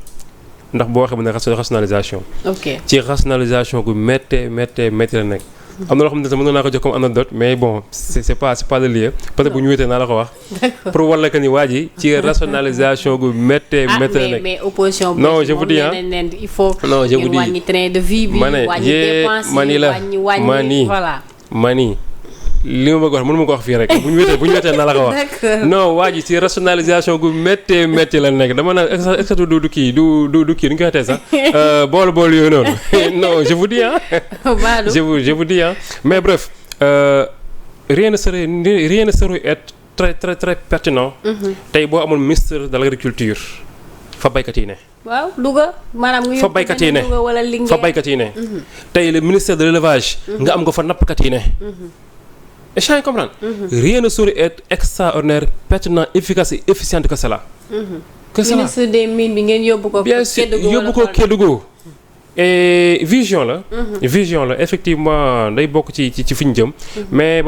ndax boo waxee mu ne rationalisation. ok ci rationalisation gu méttee la nekk. am na loo xam ne mën naa ko jox comme anecdote mais bon c'est pas le lieu peut-être bu ñu wéetee naa la ko wax. pour walla que ni waa ji ci rationalisation gu méttee la nekk. mais opposition bi non je vous dis il faut. non je vous dis wàññi train de vie bi. wàññi dépense yi wàññi voilà. mani li ma bëgg wax mënu ma ko wax fii rek bu ñu wéetee naa la ko wax. non waa ji ci rationalisation gu méttee la nekk dama naan est-ce que du kii du kii du ñu koy waxee sax bool yooyu noonu non je vous dis je vous dis mais bref rien ne saurait être très très très pertinent. tey boo amul ministre de l'agriculture fa baykat yi ne. waaw Louga maanaam nga fa baykat yi ne wala Linguère fa baykat yi ne. tey le ministère de l'élevage nga am ko fa nappkat yi ne. est-ce que comprendre. rien ne saurait être extraordinaire pertinent efficace et efficient que cela. que cela ministre des mines bi ngeen yóbbu ko. bien sûr yóbbu ko Kédougou. et vision la. effectivement day bokk ci fi ñu jëm. mais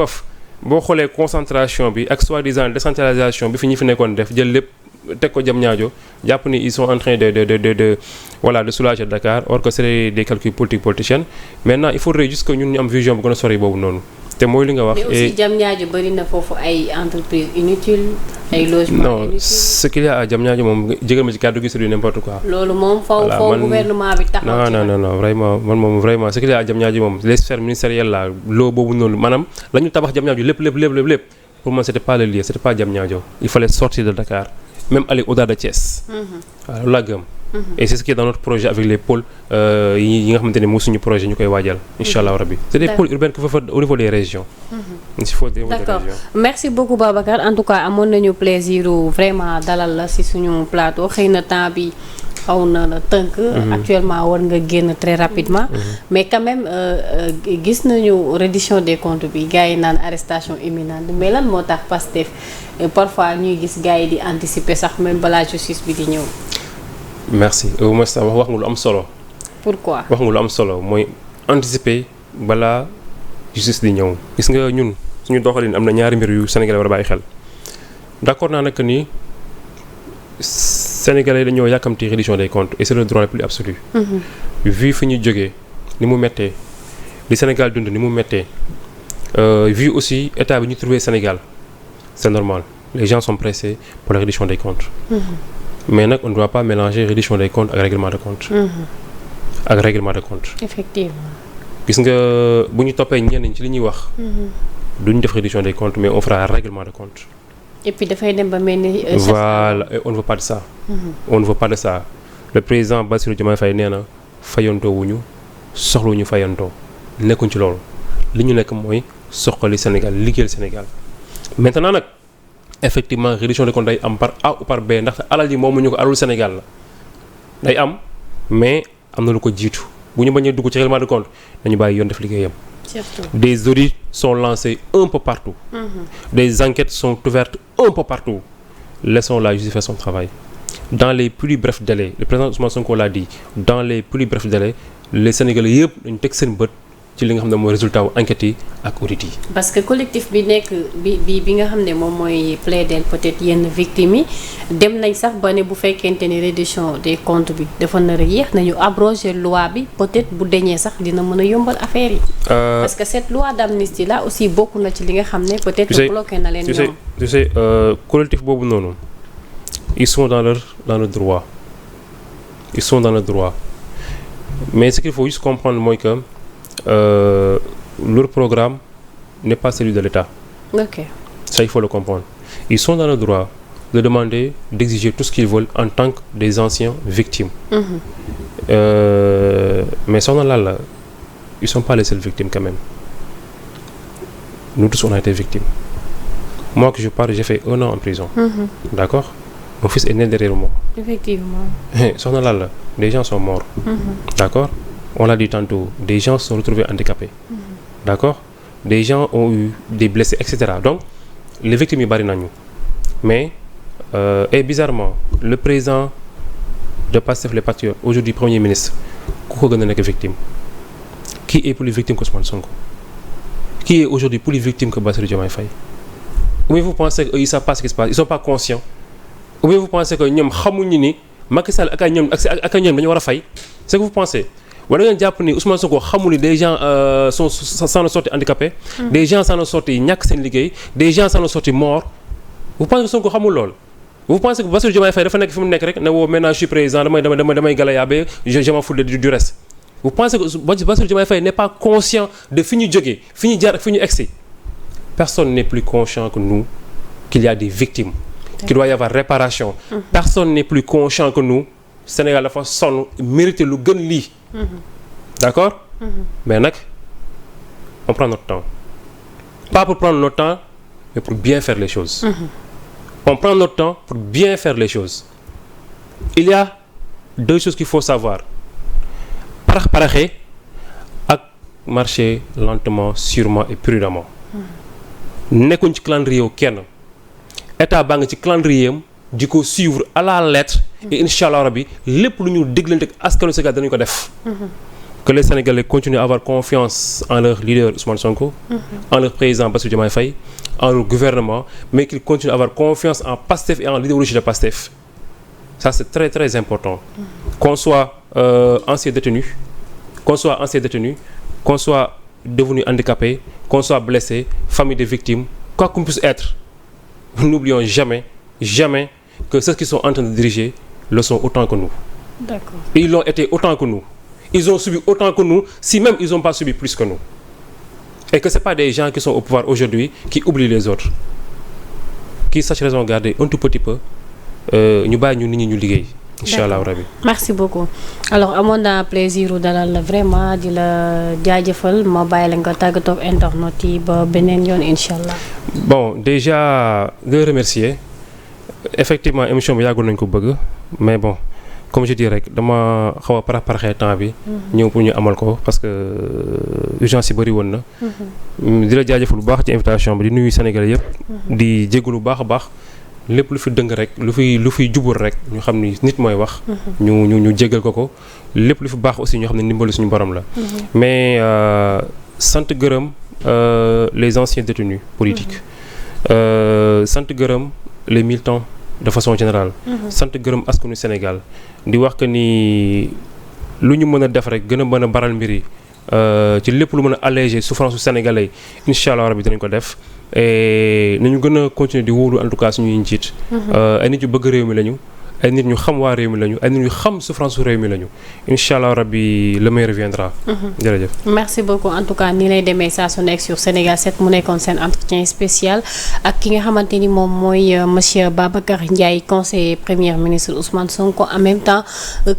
boo xoolee concentration bi ak soi-disant décentralisation bi fi ñu fi nekkoon def jël lépp teg ko Diamniadio jàpp ni ils sont en train de soulager Dakar or que c'est des calculs politiciens maintenant il faudrait juste que ñun ñu am vision bu gën a sori boobu noonu. te mooy li nga wax mais aussi Diamniadio bëri na foofu ay entreprises inutiles ay logements inutiles. ce qu'il y a à Diamniadio moom jégal ma ci kàddu gi c'est du n'importe quoi. loolu moom faw gouvernement bi taxaw. non vraiment man moom vraiment ce qu'il y a à Diamniadio moom les sphères ministérielles là loo boobu noonu maanaam la ñu tabax Diamniadio lépp pour moi c'était pas le lieu c'était pas Diamniadio il fallait sortir de Dakar même aller au-delà de Thiès. waaw loolu laa gëm. et c'est ce qui est dans notre projet avec les pôles yi nga xamante ne moo suñu projet ñu koy waajal. incha allah rabbi c'est des pôles urbains qu'il faut faire au niveau des régions. D'accord merci beaucoup Babacar en tout cas amoon nañu plaisir vraiment dalal la ci suñu plateau xëy na temps bi xaw na la tënk. actuellement war nga génn très rapidement. mais quand même gis nañu reddition des comptes bi gars yi naan arrestation imminente mais lan moo tax Pastef parfois ñuy gis gars yi di anticiper sax même balaa justice bi di ñëw. merci au moins wax nga lu am solo. pourquoi wax nga lu am solo mooy anticiper balaa justice di ñëw. gis nga ñun suñu doxalin am na ñaari mbir yu Sénégalais war a bàyyi xel d'accord naa nag ni Sénégalais dañoo yàkkamti reddition des comptes et c'est le droit le plus absolu. vu fi ñu jógee ni mu méttee li Sénégal dund ni mu méttee vu aussi état bi ñu trouvé Sénégal c'est normal les gens sont pressés pour la reddition des comptes. mais nag on ne doit pas mélanger reddition des comptes ak règlement de compte. effectivement. gis nga bu ñu toppee ñenn ñi ci li ñuy wax. duñ def reddition des comptes mais on fera règlement de compte. et puis dafay dem ba mel ni. voilà et on ne veut pas de ça. on ne veut pas de ça le président Bassirou Diomaye Faye nee na fayantoo wuñu soxlawuñu fayantoo nekkuñ ci loolu li ñu nekk mooy soxali Sénégal liggéeyal Sénégal maintenant nag. effectivement reddition des comptes day am par A ou par B ndaxte alal ji moomu ñu ko alal Sénégal la day am mais am na lu ko jiitu bu ñu bañ a dugg ci règlement de compte dañu bàyyi yoon def liggéeyam. surtout des audits sont lancés un peu partout. Des enquêtes sont ouvertes un peu partout. Laissons la justice faire son travail. Dans les plus brefs délais le président Ousmane Sonko l'a dit dans les plus brefs délais les Sénégalais yëpp dañu teg seen bët. ci li nga xam ne mooy résultat wu enquête yi ak audit yi. parce que collectif bi nekk bi nga xam ne moom mooy plaider peut-être yenn victimes yi dem nañ sax ba ne bu fekkente ni reddition des comptes bi dafa nar a yéex nañu abroger loi bi peut-être bu deñee sax dina mën a yombal affaire yi. parce que cette loi d'amnistie là aussi bokk na ci li nga xam ne peut-être bloqué na leen ñoom. tu sais collectif boobu noonu ils sont dans leur droit ils sont dans leur droit mais ce qu'il faut juste comprendre mooy que. Leur programme n'est pas celui de l'État. Ok. Ça, il faut le comprendre. Ils sont dans le droit de demander, d'exiger tout ce qu'ils veulent en tant que des anciens victimes. Mais ça, là, ils ne sont pas les seules victimes quand même. Nous tous, on a été victimes. Moi, que je parle, j'ai fait 1 an en prison. D'accord? mon fils est né derrière moi. Effectivement. soxna Lalla des gens sont morts. D'accord, on l'a dit tantôt, des gens se sont retrouvés handicapés. D'accord, des gens ont eu des blessés et cetera. Donc les victimes yi bari nañu mais et bizarrement le président de Pastef les Patriotes aujourd'hui premier ministre ku ko gën a nekk victime. Qui est plus victime que Ousmane Sonko? Qui est aujourd'hui plus victime que Bassirou Diomaye Faye? Ou bien vous pensez qu'ils ne savent pas ce qui se passe, ils ne sont pas conscients? Ou bien vous pensez que ñoom xamuñu ni Macky Sall ak ñoom dañu war a fay? C'est ce que vous pensez? Wala ngeen jàpp ni Ousmane Sonko xamul ni des gens s'en sortent handicapés, des gens s'en sortent ñàkk seen liggéey, des gens s'en sortent morts. Vous pensez que Sonko xamul lool? Vous pensez que Bassirou Diomaye Faye dafa nekk fi mu nekk rek ne woo maintenant je suis président damay galayaabe je m'en fous du reste? Vous pensez que Bassirou Diomaye Faye n'est pas conscient de fi ñu jógee fi ñu jaar ak fi ñu egsi? Personne n'est plus conscient que nous qu'il y a des victimes, qu'il doit y avoir réparation. Personne n'est plus conscient que nous Sénégal dafa sonn mérité lu gën lii. D'accord? Mais nag on prend notre temps. Pas pour prendre notre temps mais pour bien faire les choses. On prend notre temps pour bien faire les choses. Il y a deux choses qu'il faut savoir. Parax-paraxee ak marcher lentement, sûrement et prudemment. Nekkuñ ci calendrier wu kenn. État baa ngi ci calendrier am di ko suivre à la lettre. Et incha allah rabbi lépp lu ñu déglante ak askanu Sénégal danañu ko def. Que les Sénégalais continuent à avoir confiance en leur leader Ousmane Sonko, en leur président Bassirou Diomaye Faye, en leur gouvernement, mais qu'ils continuent à avoir confiance en Pastef et en l'idéologie de Pastef. Ça c'est très très important. Qu'on soit ancien détenu, qu'on soit devenu handicapé, qu'on soit blessé, famille de victimes, quoi qu'on puisse être, n'oublions jamais que ceux qui sont en train de diriger le sont autant que nous. D'accord. Et ils l'ont été autant que nous. Ils ont subi autant que nous, si même ils n'ont pas subi plus que nous. Et que ce n'est pas des gens qui sont au pouvoir aujourd'hui qui oublient les autres. Qui sachent raison garder un tout petit peu, ñu bàyyi ñu nit ñi ñu liggéey. incha allah rabi. Merci beaucoup. Alors amoon naa plaisir dalal la vraiment di la jaajëfal ma bàyyi la nga tàggatoo ak internet yi ba beneen yoon incha allah. Bon déjà nga remercier effectivement émission bi yàggoon nañu ko bëgg mais bon. Comme je dis rek dama xaw a paraxee temps bi. ñëw pour ñu amal ko parce que urgence yi bëri woon na. di la jaajëfal bu baax ci invitation bi di nuyu Sénégalais yëpp. di jégalu bu baax a baax lépp lu fi dëng rek lu fi jubul rek ñu xam ni nit mooy wax. ñu jégal ko lépp lu fi baax aussi ñu xam ne ndimbalu suñu borom la. mais sant gërëm les anciens détenus politiques. sant gërëm les militants. De façon générale. sant gërëm askanu Sénégal di wax que ni lu ñu mën a def rek gën a mën a baral mbir yi ci lépp lu mën a alléger souffrance su sénégalais incha allah rabi dinañ ko def et nañu gën a continuer di wóolu en tout cas suñuy njiit. ay nit yu bëgg réew mi lañu ay nit ñu xam waa réew mi lañu ay nit ñu xam souffrance su réew mi lañu incha allah rabi le meilleur reviendra. jërëjëf. merci beaucoup en tout cas nii lay demee saa su nekk sur Sénégal 7 mu nekkoon seen entretien spécial ak ki nga xamante ni moom mooy monsieur Babacar Ndiaye conseiller premier ministre Ousmane Sonko en même temps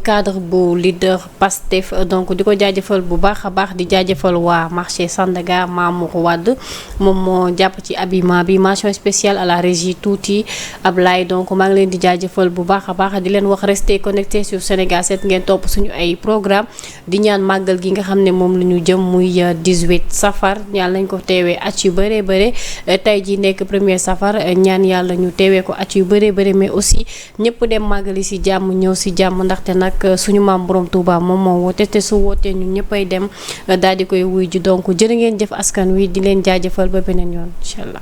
cadre bu leader Pastef donc di ko jaajëfal bu baax a baax di jaajëfal waa marché Sandaga Mamour Wade moom moo jàpp ci habillement bi mention spéciale à la régie tuuti Ablaye donc maa ngi leen di jaajëfal bu baax a baax di leen wax rester connecté sur Sénégal 7 ngeen topp suñu ay programme di ñaan màggal gi nga xam ne moom la ñu jëm muy 18 safar yàlla nañ ko teewee at yu bëree bëri tey ji nekk premier safar ñaan yàlla ñu teewee ko at yu bëree bëri mais aussi ñëpp dem màggali si jàmm ñëw si jàmm ndaxte nag suñu maam borom Touba moom moo woote te su wootee ñun ñëppay dem daal di koy wuy ji donc jërë ngeen jëf askan wi di leen jaajëfal ba beneen yoon incha allah.